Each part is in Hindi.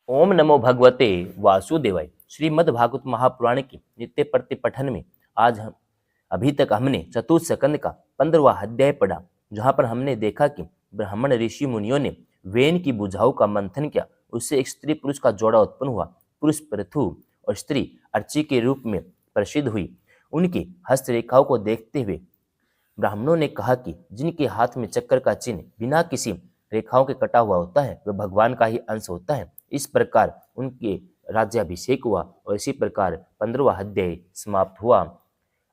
ओम नमो भगवते वासुदेवाय। श्रीमद् भागवत महापुराण के नित्य प्रति पठन में आज हम अभी तक हमने चतुर्थ स्कंद का 15वां अध्याय पढ़ा, जहाँ पर हमने देखा कि ब्राह्मण ऋषि मुनियों ने वेन की भुजाओं का मंथन किया। उससे एक स्त्री पुरुष का जोड़ा उत्पन्न हुआ। पुरुष पृथु और स्त्री अर्ची के रूप में प्रसिद्ध हुई। उनकी हस्तरेखाओं को देखते हुए ब्राह्मणों ने कहा कि जिनके हाथ में चक्र का चिन्ह बिना किसी रेखाओं के कटा हुआ होता है वह भगवान का ही अंश होता है। इस प्रकार उनके राज्याभिषेक हुआ और इसी प्रकार 15वां अध्याय समाप्त हुआ।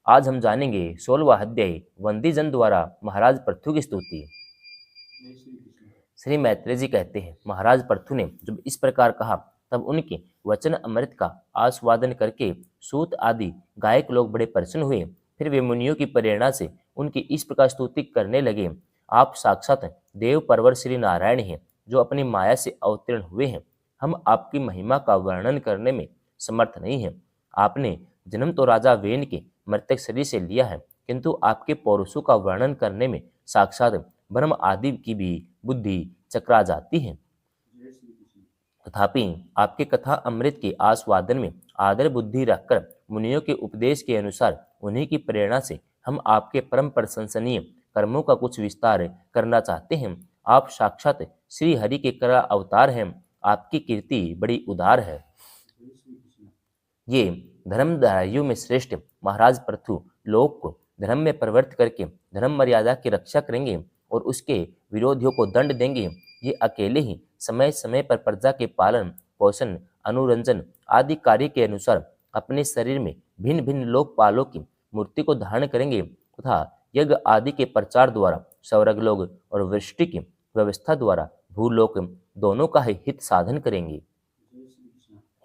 आज हम जानेंगे 16वां अध्याय वंदीजन द्वारा महाराज पृथु की स्तुति। श्री मैत्रेय जी कहते हैं, महाराज पृथु ने जब इस प्रकार कहा तब उनके वचन अमृत का आस्वादन करके सूत आदि गायक लोग बड़े प्रसन्न हुए। फिर वे मुनियों की प्रेरणा से उनकी इस प्रकार स्तुति करने लगे। आप साक्षात देव परवर श्री नारायण हैं, जो अपनी माया से अवतीर्ण हुए हैं। हम आपकी महिमा का वर्णन करने में समर्थ नहीं हैं। आपने जन्म तो राजा वेन के मृतक शरीर से लिया है, किंतु आपके पौरुषों का वर्णन करने में साक्षात ब्रह्म आदि की भी बुद्धि चकरा जाती है। तथापि आपके कथा अमृत के आस्वादन में आदर बुद्धि रखकर मुनियों के उपदेश के अनुसार उन्हीं की प्रेरणा से हम आपके परम प्रशंसनीय कर्मों का कुछ विस्तार करना चाहते हैं। आप साक्षात श्री हरि के करा अवतार हैं। आपकी कीर्ति बड़ी उदार है। ये धर्मधारियों में श्रेष्ठ महाराज पृथु लोक को धर्म में परिवर्तित करके धर्म मर्यादा की रक्षा करेंगे और उसके विरोधियों को दंड देंगे। ये अकेले ही समय समय पर प्रजा के पालन पोषण अनुरंजन आदि कार्य के अनुसार अपने शरीर में भिन्न भिन्न लोकपालों की मूर्ति को धारण करेंगे तथा यज्ञ आदि के प्रचार द्वारा स्वर्गलोक और वृष्टि की व्यवस्था द्वारा भूलोक दोनों का ही हित साधन करेंगे।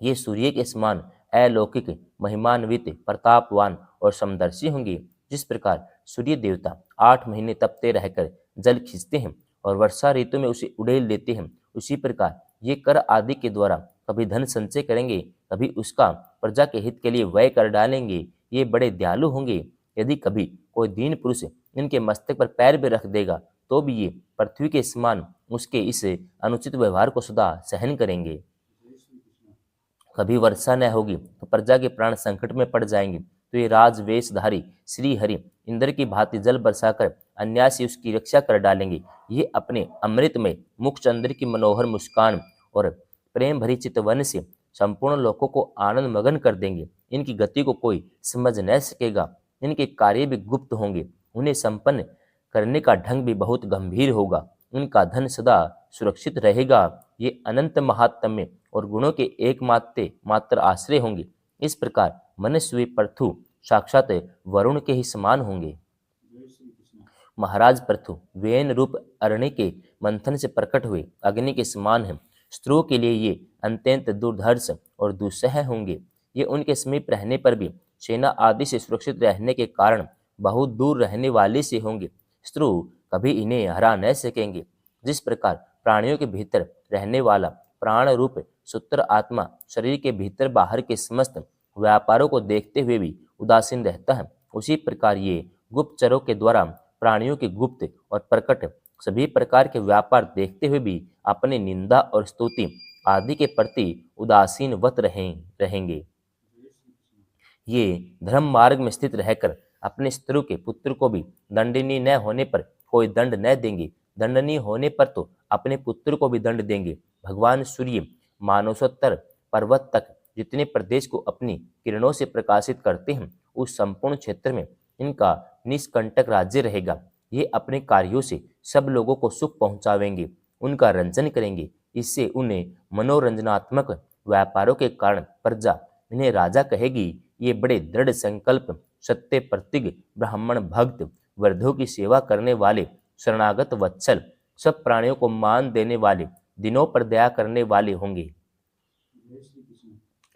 ये सूर्य के समान अलौकिक महिमान्वित प्रतापवान और समदर्शी होंगे। जिस प्रकार सूर्य देवता 8 महीने तपते रहकर जल खींचते हैं और वर्षा ऋतु में उसे उड़ेल देते हैं, उसी प्रकार ये कर आदि के द्वारा कभी धन संचय करेंगे, कभी उसका प्रजा के हित के लिए व्यय कर डालेंगे। ये बड़े दयालु होंगे। यदि कभी कोई दीन पुरुष इनके मस्तक पर पैर भी रख देगा तो भी ये पृथ्वी के समान उसके इस अनुचित व्यवहार को सदा सहन करेंगे। कभी वर्षा न होगी तो प्रजा के प्राण संकट में पड़ जाएंगे, तो ये राजवेशधारी श्री हरि इंद्र की भांति जल बरसाकर अन्याय से उसकी रक्षा कर डालेंगे। ये अपने अमृतमय मुख चंद्र की मनोहर मुस्कान और प्रेम भरी चितवन से संपूर्ण लोकों को आनंद मगन कर देंगे। इनकी गति को कोई समझ न सकेगा। इनके कार्य भी गुप्त होंगे। उन्हें संपन्न करने का ढंग भी बहुत गंभीर होगा। उनका धन सदा सुरक्षित रहेगा। ये अनंत महात्म्य और गुणों के मात्र आश्रय होंगे। इस प्रकार मनस्वी पृथु साक्षात वरुण के ही समान होंगे। महाराज पृथु वेन रूप अरण्य के मंथन से प्रकट हुए अग्नि के समान हैं। स्त्रियों के लिए ये अत्यंत दुर्धर्ष और दुस्सह होंगे। ये उनके समीप रहने पर भी सेना आदि से सुरक्षित रहने के कारण बहुत दूर रहने वाले से होंगे। स्त्रु कभी इन्हें हरा न सकेंगे। जिस प्रकार प्राणियों के भीतर रहने वाला प्राण रूप सूत्र आत्मा शरीर के भीतर बाहर के समस्त व्यापारों को देखते हुए भी उदासीन रहता है, उसी प्रकार ये गुप्तचरों के द्वारा प्राणियों के गुप्त और प्रकट सभी प्रकार के व्यापार देखते हुए भी अपने निंदा और स्तुति आदि के प्रति उदासीनवत रहेंगे। ये धर्म मार्ग में स्थित रहकर अपने स्त्रों के पुत्र को भी दंडनीय न होने पर कोई दंड न देंगे, दंडनीय होने पर तो अपने पुत्र को भी दंड देंगे। भगवान सूर्य मानसोत्तर पर्वत तक जितने प्रदेश को अपनी किरणों से प्रकाशित करते हैं, उस संपूर्ण क्षेत्र में इनका निष्कंटक राज्य रहेगा। ये अपने कार्यों से सब लोगों को सुख पहुंचावेंगे, उनका रंजन करेंगे। इससे उन्हें मनोरंजनात्मक व्यापारों के कारण प्रजा इन्हें राजा कहेगी। ये बड़े दृढ़ संकल्प सत्य प्रतिज्ञ ब्राह्मण भक्त वृद्धों की सेवा करने वाले शरणागत वत्सल सब प्राणियों को मान देने वाले दिनों पर दया करने वाले होंगे।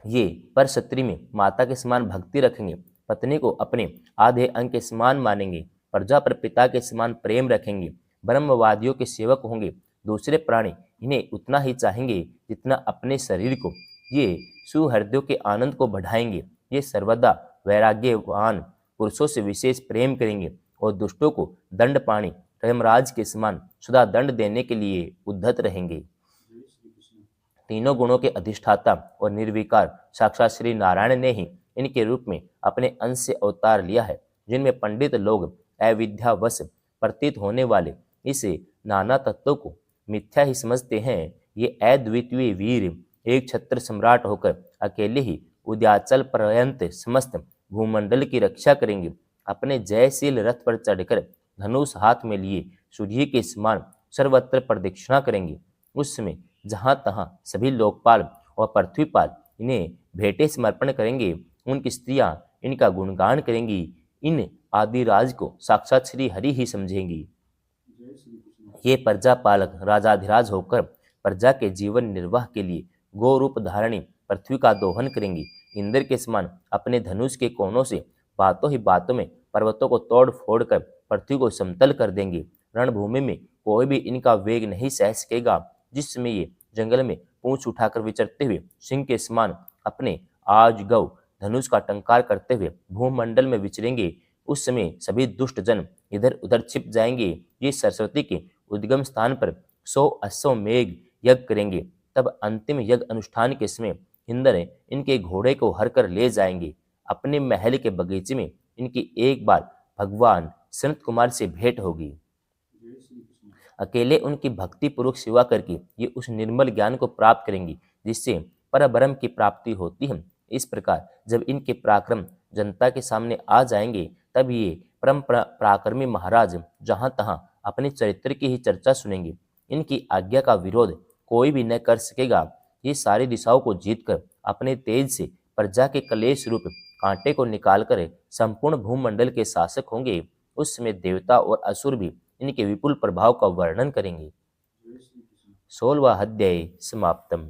ये पर स्त्री में माता के समान भक्ति रखेंगे, पत्नी को अपने आधे अंग के समान मानेंगे, प्रजा पर पिता के समान प्रेम रखेंगे, ब्रह्मवादियों के सेवक होंगे। दूसरे प्राणी इन्हें उतना ही चाहेंगे जितना अपने शरीर को। ये सुहृदयों के आनंद को बढ़ाएंगे। ये सर्वदा वैराग्यवान पुरुषों से विशेष प्रेम करेंगे और दुष्टों को दंड पाणी धर्मराज के समान सदा दंड देने के लिए उद्धत रहेंगे। तीनों गुणों के अधिष्ठाता और निर्विकार साक्षात श्री नारायण ने ही इनके रूप में अपने अंश से अवतार लिया है, जिनमें पंडित लोग अविद्यावश प्रतीत होने वाले इस नाना तत्वों को मिथ्या ही समझते हैं। ये अद्वितीय वीर एक छत्र सम्राट होकर अकेले ही उद्याचल पर्यंत समस्त भूमंडल की रक्षा करेंगे। अपने जयशील रथ पर चढ़कर धनुष हाथ में लिए सूर्य के समान सर्वत्र प्रदक्षिणा करेंगे। उस समय जहां तहां सभी लोकपाल और पृथ्वीपाल इन्हें भेंटे समर्पण करेंगे। उनकी स्त्रियां इनका गुणगान करेंगी। इन आदिराज को साक्षात श्री हरि ही समझेंगी। ये प्रजा पालक राजाधिराज होकर प्रजा के जीवन निर्वाह के लिए गो रूप धारणी पृथ्वी का दोहन करेंगी। इंद्र के समान अपने धनुष के कोनों से बातों ही बातों में पर्वतों को तोड़ फोड़ कर पृथ्वी को समतल कर देंगे। रणभूमि में कोई भी इनका वेग नहीं सह सकेगा। जिस समय ये जंगल में पूंछ उठाकर विचरते हुए सिंह के समान अपने आज गौ धनुष का टंकार करते हुए भूमंडल में विचरेंगे, उस समय सभी दुष्ट जन इधर उधर छिप जाएंगे। ये सरस्वती के उद्गम स्थान पर 100 अश्वमेघ यज्ञ करेंगे। तब अंतिम यज्ञ अनुष्ठान के समय इंद्र इनके घोड़े को हर कर ले जाएंगे। अपने महल के बगीचे में इनकी एक बार भगवान सनत कुमार से भेंट होगी। अकेले उनकी भक्ति पूर्वक सेवा करके ये उस निर्मल ज्ञान को प्राप्त करेंगी जिससे परब्रह्म की प्राप्ति होती है। इस प्रकार जब इनके पराक्रम जनता के सामने आ जाएंगे, तब ये परम पराक्रमी महाराज जहां तहां अपने चरित्र की ही चर्चा सुनेंगे। इनकी आज्ञा का विरोध कोई भी न कर सकेगा। ये सारी दिशाओं को जीतकर अपने तेज से प्रजा के कलेश रूप कांटे को निकालकर संपूर्ण भूमंडल के शासक होंगे। उस समय देवता और असुर भी इनके विपुल प्रभाव का वर्णन करेंगे। 16वां अध्याय समाप्तम।